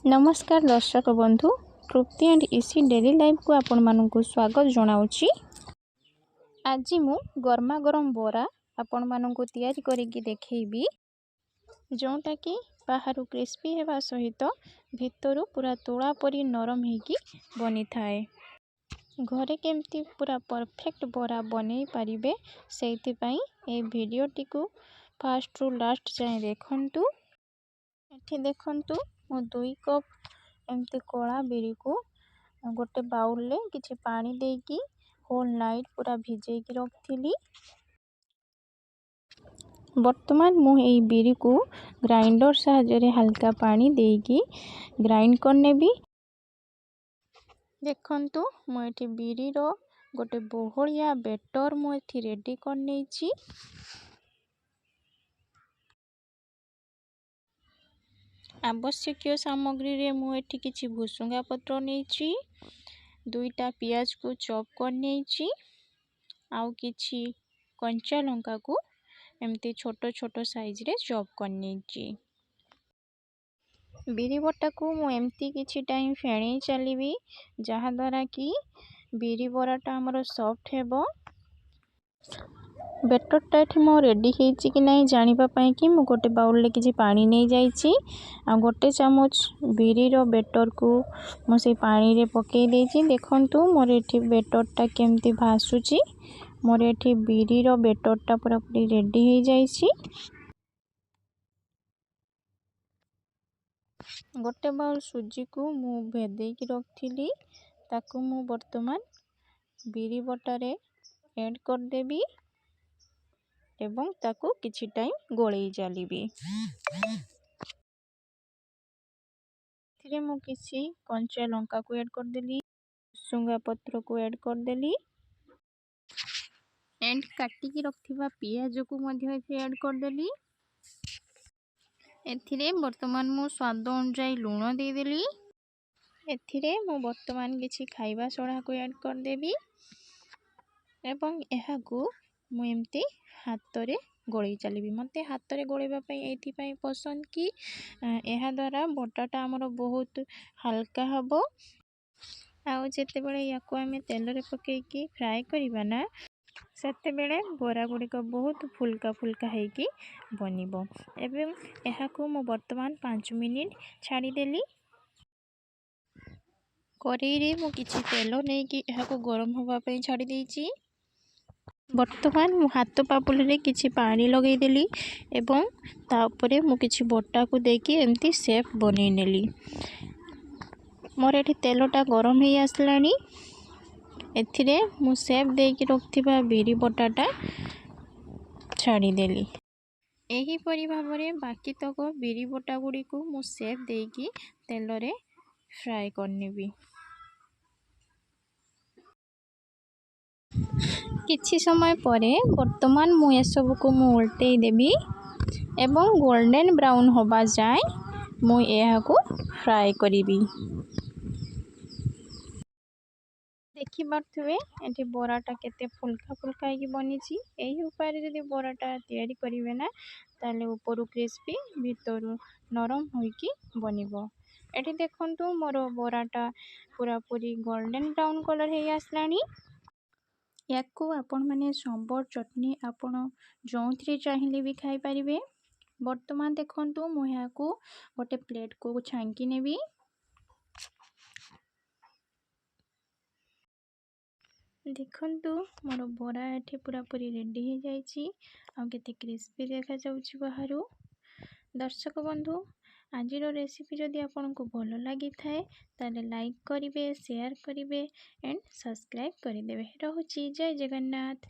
नमस्कार दर्शक बंधु तृप्ति एंड इसी डेली लाइफ को आपण मानकु स्वागत जनाउची। आज मु गरमा गरम बोरा आपण मानकु तैयारी करिकी देखैबी, जोटा कि बाहर क्रिस्पी हेबा सहित भितरु पूरा तोड़ा परी नरम हेकी बनी थाए। घरे केमती पूरा परफेक्ट बोरा बनै पारिबे सेति पई ए वीडियोटी को फास्ट रु लास्ट जाए देखंतु। एठी देखंतु मु 2 कप एमती कला बिरी को गोटे बाउल ले किछि पानी देकी होल नाइट पूरा भिजेकी रखथिली। वर्तमान मु एई बिरी को ग्राइंडर सहायरे हल्का पानी देकी ग्राइंड करनेबी। देखंतु मु एठी बिरी रो गोटे बोहलिया बेटर मु एठी रेडी करनेछि। आवश्यक सामग्री रे मु एठी किछि भुसुंगा पत्र नेछि, 2टा पियाज को चॉप करनेछि, आउ किछि कंचा लंका को एमती छोटो छोटो साइज रे चॉप करनेछि। बिरी बटा को मु एमती किछि टाइम फेणी चलीबी, जहा द्वारा कि बिरी बराटा हमरो सॉफ्ट हेबो। बेटरटा एठी मो रेडी हेछि कि नै जानिबा पई कि मु गोटे बाउल ले किछि पानी नै जाइछि आ गोटे चामच बिरी रो बेटर को मु से पानी रे पकेई देछि। देखंतु मोर एठी बेटरटा केमती भासुछि। मोर एठी बिरी रो बेटरटा पूरा पूरी रेडी हे जाइछि। गोटे बाउल सुजी को मु भेदेई कि रखथिली, ताकू मु वर्तमान बिरी बटारे ऐड कर देबी एवं ताकू किछि टाइम गोळेई जालिबी। थिरे मु किछि कंचा लंका को ऐड कर देली, सुंगा पत्र को ऐड कर देली एंड काटी की रखथिबा पियाज को मध्ये एथि ऐड कर देली। एथिरे वर्तमान मु स्वाद अनुसार लूण दे देली। एथिरे मु वर्तमान किछि खाइबा सोडा को ऐड कर देबी एवं एहा को मु एमती हाथ रे गोळेई चलीबी। मते हाथ रे गोळेबा पई एथि पई पसंद कि एहा द्वारा बटाटा हमरो बहुत हल्का हबो। आउ जेते बेले याको हमें तेल रे पकेई कि फ्राई करिबा ना, सेते बेले बोरा गुडी को बहुत फुलका फुलका हेकी बनिबो। एवं एहा को मु वर्तमान 5 मिनिट छाडी देली। करेई रे मु किछि तेल नै कि एहा को गरम होबा पई छाडी देइछि। वर्तमान मु हाथ पापुल रे किछि पानी लगेई देली एवं ता ऊपर मु किछि बट्टा को देकी एमती शेप बनेई नेली। मोर एठी तेलटा गरम हे आसलानी। एथिरे मु शेप देकी रखथिबा बिरी बटाटा छाडी देली। एही परि भाबरे बाकी तक बिरी बटा गुडी को मु शेप देकी तेल रे फ्राई करनेबी। किछि समय परे वर्तमान मु ए सब को मु उल्टेई देबी एवं गोल्डन ब्राउन होबा जाय मु एहा को फ्राई करिबी। देखि बारथुवे एठी बोराटा केते फुलका फुलका कि बनिछि। एही उपाय रे जदी बोराटा तयारी करिवे ना, ताले ऊपरु क्रिस्पी भितरु नरम होई कि बनिबो। एठी देखंतु मोर बोराटा पूरा पूरी गोल्डन ब्राउन कलर हे आसलानी। याकू आपण माने सांबर चटनी आपण जोंथरे चाहिए भी खाई पारिबे। वर्तमान देखंतु मु याकू गोटे प्लेट को छांकी नेबी। देखंतु मोर बोरा एठी पूरा पूरी रेडी हे जाइछि आ केते क्रिस्पी देखा जाउछि बाहरु। दर्शक बंधु, आजिरो रेसिपी जदि आपनको भलो लागि थाए ताले लाइक करिवे, शेयर करिवे एंड सब्सक्राइब करिदेवे। रहूछि जय जगन्नाथ।